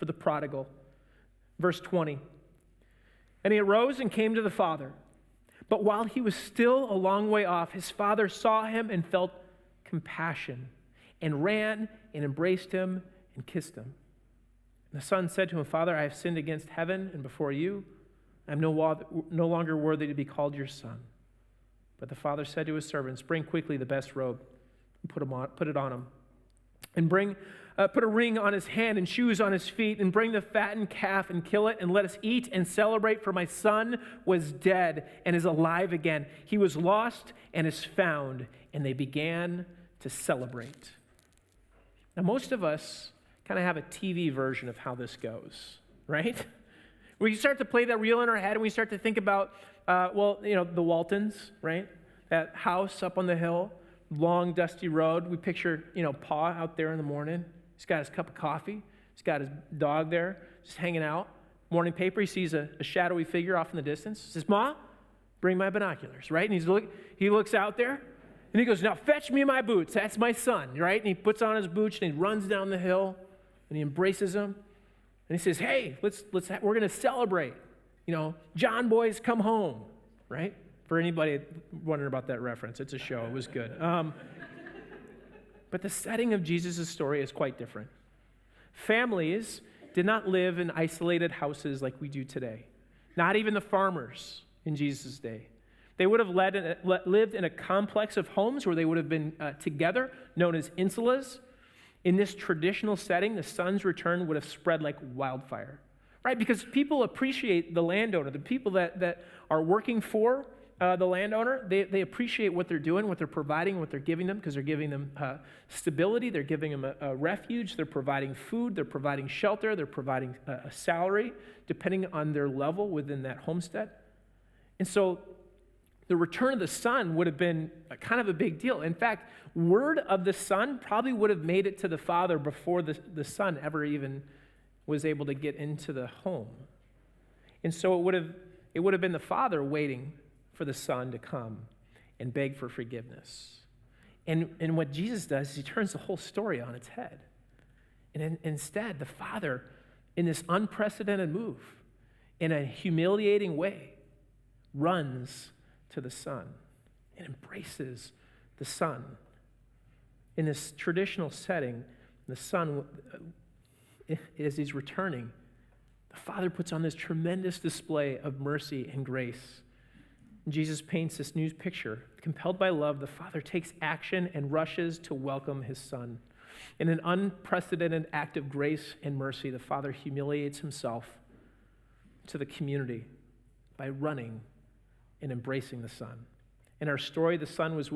for the prodigal. Verse 20. And he arose and came to the father. But while he was still a long way off, his father saw him and felt compassion and ran and embraced him and kissed him. And the son said to him, Father, I have sinned against heaven and before you. I am no longer worthy to be called your son. But the father said to his servants, bring quickly the best robe and put it on him. And put a ring on his hand and shoes on his feet, and bring the fattened calf and kill it, and let us eat and celebrate, for my son was dead and is alive again. He was lost and is found, and they began to celebrate. Now, most of us kind of have a TV version of how this goes, right? We start to play that reel in our head, and we start to think about, the Waltons, right? That house up on the hill, long, dusty road. We picture, Pa out there in the morning. He's got his cup of coffee. He's got his dog there, just hanging out. Morning paper, he sees a shadowy figure off in the distance. He says, Ma, bring my binoculars, right? And he looks out there, and he goes, now fetch me my boots. That's my son, right? And he puts on his boots, and he runs down the hill, and he embraces him. And he says, hey, we're going to celebrate. John boys come home, right? For anybody wondering about that reference, it's a show. It was good. But the setting of Jesus' story is quite different. Families did not live in isolated houses like we do today. Not even the farmers in Jesus' day. They would have lived in a complex of homes where they would have been together, known as insulas. In this traditional setting, the son's return would have spread like wildfire, right? Because people appreciate the landowner. The people that are working for the landowner, they appreciate what they're doing, what they're providing, what they're giving them, because they're giving them stability, they're giving them a refuge, they're providing food, they're providing shelter, they're providing a salary, depending on their level within that homestead. And so the return of the son would have been kind of a big deal. In fact, word of the son probably would have made it to the father before the son ever even was able to get into the home. And so it would have been the father waiting for the son to come and beg for forgiveness. And what Jesus does is he turns the whole story on its head. And instead, the father, in this unprecedented move, in a humiliating way, runs to the son and embraces the son. In this traditional setting, the son, as he's returning, the father puts on this tremendous display of mercy and grace. Jesus paints this new picture. Compelled by love, the father takes action and rushes to welcome his son. In an unprecedented act of grace and mercy, the father humiliates himself to the community by running and embracing the son. In our story, the son was